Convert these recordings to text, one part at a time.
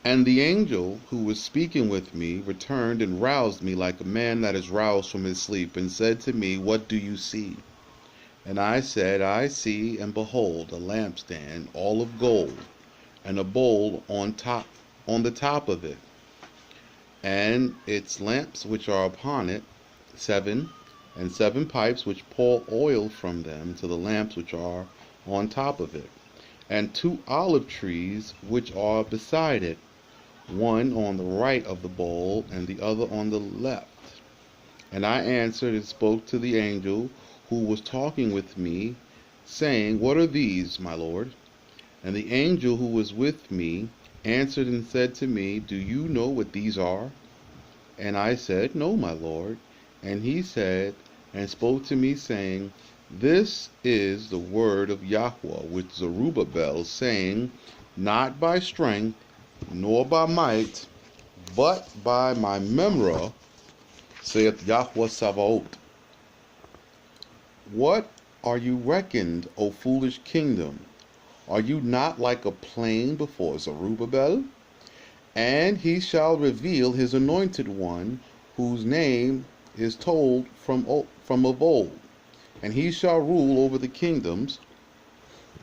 And the angel who was speaking with me returned and roused me like a man that is roused from his sleep, and said to me, What do you see? And I said, I see, and behold, a lampstand all of gold, and a bowl on the top of it, and its lamps which are upon it, seven, and seven pipes which pour oil from them to the lamps which are on top of it, and two olive trees which are beside it, one on the right of the bowl, and the other on the left. And I answered and spoke to the angel who was talking with me, saying, What are these, my Lord? And the angel who was with me answered and said to me, Do you know what these are? And I said, No, my Lord. And he said and spoke to me, saying, This is the word of Yahweh with Zerubbabel, saying, Not by strength, nor by might, but by my memra, saith Yahweh Sabaoth. What are you reckoned, O foolish kingdom? Are you not like a plain before Zerubbabel? And he shall reveal his anointed one, whose name is told from of old. And he shall rule over the kingdoms.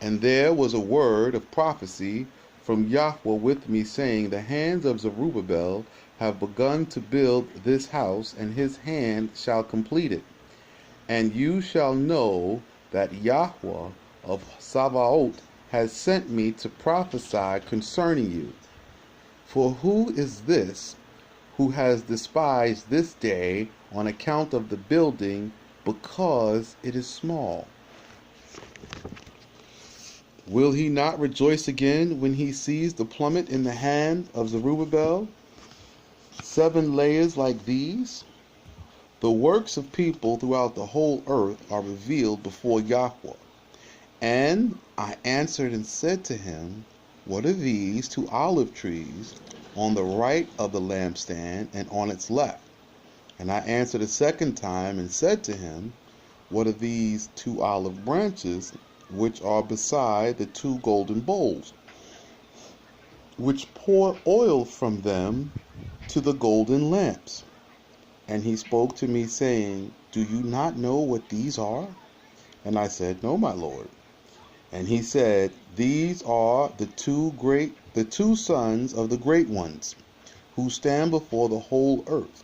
And there was a word of prophecy from Yahweh with me, saying, The hands of Zerubbabel have begun to build this house, and his hand shall complete it. And you shall know that Yahweh of Sabaoth has sent me to prophesy concerning you. For who is this who has despised this day on account of the building, because it is small? Will he not rejoice again when he sees the plummet in the hand of Zerubbabel? 7 layers like these? The works of people throughout the whole earth are revealed before Yahweh. And I answered and said to him, What are these 2 olive trees on the right of the lampstand and on its left? And I answered a second time and said to him, What are these 2 olive branches which are beside the 2 golden bowls, which pour oil from them to the golden lamps? And he spoke to me, saying, Do you not know what these are? And I said, No, my Lord. And he said, These are the two sons of the great ones, who stand before the whole earth.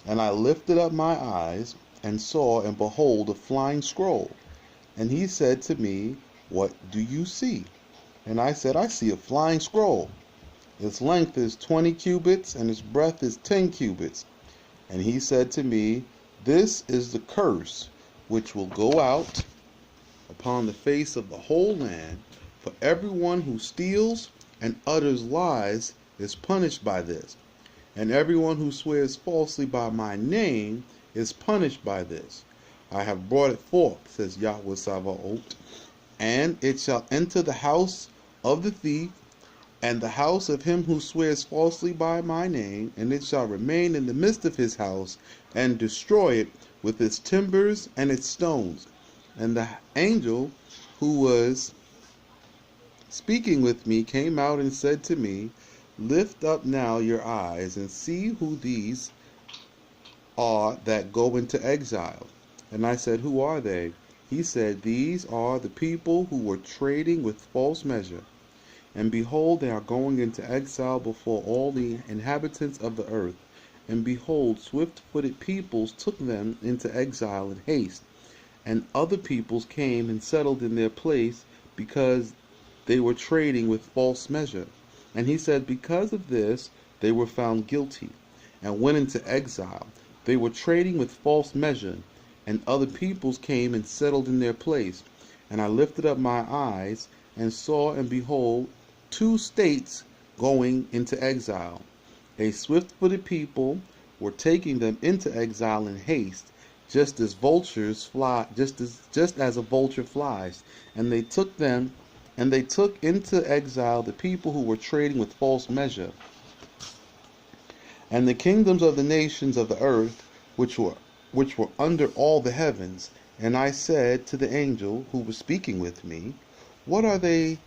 And I lifted up my eyes, and saw, and behold, a flying scroll. And he said to me, What do you see? And I said, I see a flying scroll. Its length is 20 cubits, and its breadth is 10 cubits. And he said to me, This is the curse which will go out upon the face of the whole land, for everyone who steals and utters lies is punished by this, and everyone who swears falsely by my name is punished by this. I have brought it forth, says Yahweh Sabaoth, and it shall enter the house of the thief, and the house of him who swears falsely by my name, and it shall remain in the midst of his house, and destroy it with its timbers and its stones. And the angel who was speaking with me came out and said to me, Lift up now your eyes, and see who these are that go into exile. And I said, Who are they? He said, These are the people who were trading with false measure. And behold, they are going into exile before all the inhabitants of the earth. And behold, swift-footed peoples took them into exile in haste. And other peoples came and settled in their place, because they were trading with false measure. And he said, Because of this they were found guilty, and went into exile. They were trading with false measure, and other peoples came and settled in their place. And I lifted up my eyes, and saw, and behold, 2 states going into exile. A swift-footed people were taking them into exile in haste, just as vultures fly, just as a vulture flies. And they took into exile the people who were trading with false measure, and the kingdoms of the nations of the earth, which were under all the heavens. And I said to the angel who was speaking with me, What are they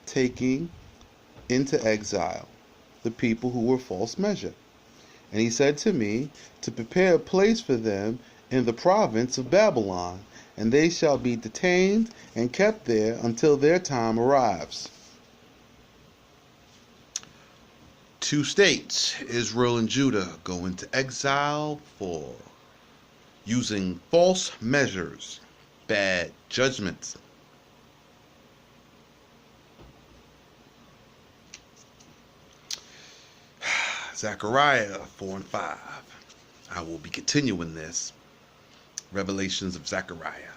taking into exile? the people who were false measure. And he said to me, to prepare a place for them in the province of Babylon, and they shall be detained and kept there until their time arrives. Two states, Israel and Judah, go into exile for using false measures, bad judgments. Zechariah 4 and 5. I will be continuing this. Revelations of Zechariah.